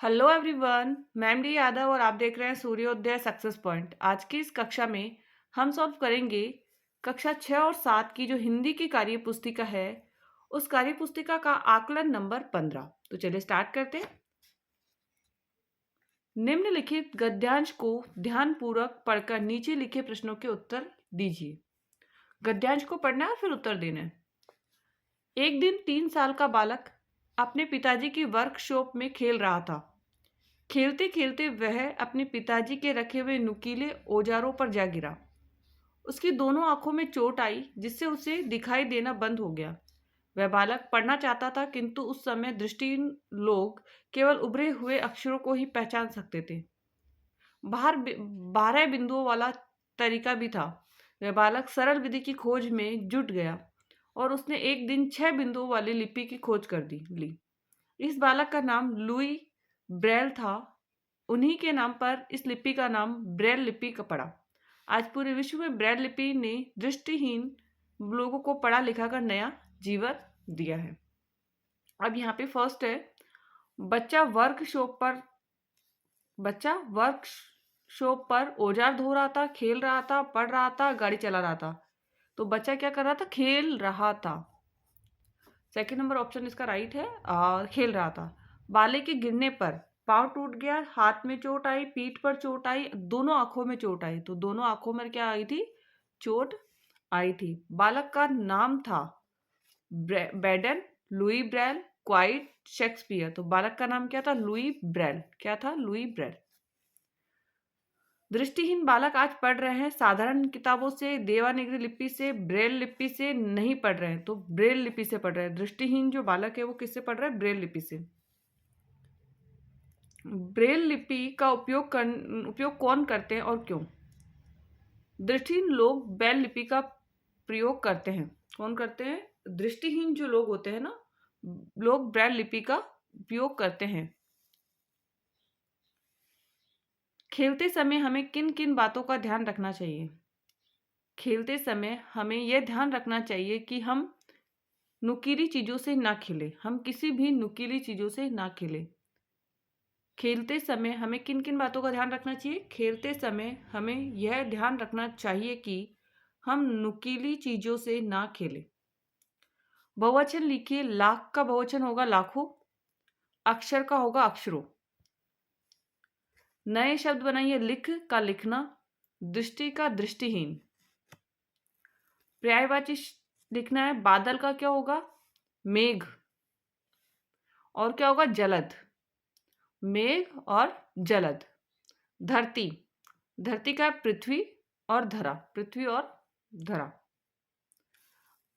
Hello everyone, मैं MD Yadav और आप देख रहे हैं सूर्योदय सक्सेस पॉइंट। आज की इस कक्षा में हम सॉल्व करेंगे कक्षा 6 और 7 की जो हिंदी की कार्य पुस्तिका है, उस कार्य पुस्तिका का आकलन नंबर 15। तो चलिए स्टार्ट करते हैं। निम्नलिखित गद्यांश को ध्यानपूर्वक पढ़कर नीचे लिखे प्रश्नों के उत्तर दीजिए। गद्यांश को पढ़ना है और फिर उत्तर देना है। एक दिन 3 साल का बालक अपने पिताजी की वर्कशॉप में खेल रहा था। खेलते खेलते वह अपने पिताजी के रखे हुए नुकीले औजारों पर जा गिरा। उसकी दोनों आंखों में चोट आई, जिससे उसे दिखाई देना बंद हो गया। वह बालक पढ़ना चाहता था, किंतु उस समय दृष्टिहीन लोग केवल उभरे हुए अक्षरों को ही पहचान सकते थे। बाहर 12 बिंदुओं वाला तरीका भी था। वह बालक सरल विधि की खोज में जुट गया और उसने एक दिन 6 बिंदुओं वाली लिपि की खोज कर ली। इस बालक का नाम लुई ब्रेल था। उन्हीं के नाम पर इस लिपि का नाम ब्रेल लिपि का पड़ा। आज पूरे विश्व में ब्रेल लिपि ने दृष्टिहीन लोगों को पढ़ा लिखा कर नया जीवन दिया है। अब यहाँ पे फर्स्ट है, बच्चा वर्कशॉप पर औजार धो रहा था, खेल रहा था, पढ़ रहा था, गाड़ी चला रहा था। तो बच्चा क्या कर रहा था? खेल रहा था। सेकंड नंबर ऑप्शन इसका राइट है। खेल रहा था। बाले के गिरने पर पाँव टूट गया, हाथ में चोट आई, पीठ पर चोट आई, दोनों आंखों में चोट आई। तो दोनों आंखों में क्या आई थी? चोट आई थी। बालक का नाम था Baden, Louis Braille, quite, Shakespeare. तो बालक का नाम क्या था? Louis Braille. क्या था? Louis Braille. दृष्टिहीन बालक आज पढ़ रहे हैं साधारण किताबों से, देवनागरी लिपि से, ब्रेल लिपि से नहीं पढ़ रहे हैं। तो ब्रेल लिपि से पढ़ रहे हैं। दृष्टिहीन जो बालक है वो किससे पढ़ रहा है? ब्रेल लिपि से। ब्रेल लिपि का उपयोग कौन करते हैं और क्यों? दृष्टिहीन लोग ब्रेल लिपि का प्रयोग करते हैं। कौन करते हैं? दृष्टिहीन जो लोग होते हैं ना, लोग ब्रेल लिपि का उपयोग करते हैं। खेलते समय हमें किन किन बातों का ध्यान रखना चाहिए? खेलते समय हमें यह ध्यान रखना चाहिए कि हम नुकीली चीज़ों से ना खेलें। हम किसी भी नुकीली चीज़ों से ना खेलें। खेलते समय हमें किन किन बातों का ध्यान रखना चाहिए? खेलते समय हमें यह ध्यान रखना चाहिए कि हम नुकीली चीज़ों से ना खेलें। बहुवचन लिखिए। लाख का बहुवचन होगा लाखों, अक्षर का होगा अक्षरों। नए शब्द बनाइए। लिख का लिखना, दृष्टि का दृष्टिहीन। पर्यायवाची लिखना है। बादल का क्या होगा? मेघ। और क्या होगा? जलद। मेघ और जलद। धरती, धरती का पृथ्वी और धरा, पृथ्वी और धरा।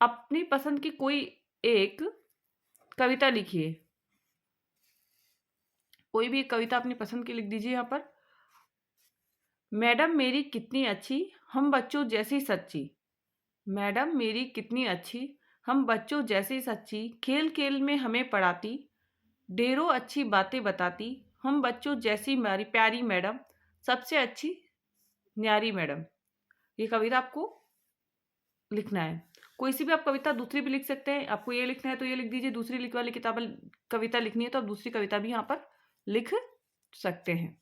अपनी पसंद की कोई एक कविता लिखिए। कोई भी एक कविता अपनी पसंद की लिख दीजिए यहाँ पर। मैडम मेरी कितनी अच्छी, हम बच्चों जैसी सच्ची। मैडम मेरी कितनी अच्छी, हम बच्चों जैसी सच्ची। खेल खेल में हमें पढ़ाती, ढेरों अच्छी बातें बताती। हम बच्चों जैसी मारी प्यारी मैडम, सबसे अच्छी न्यारी मैडम। ये कविता आपको लिखना है। कोई सी भी आप कविता दूसरी भी लिख सकते हैं। आपको ये लिखना है तो ये लिख दीजिए। दूसरी लिख वाली किताब कविता लिखनी है तो आप दूसरी कविता भी यहाँ पर लिख सकते हैं।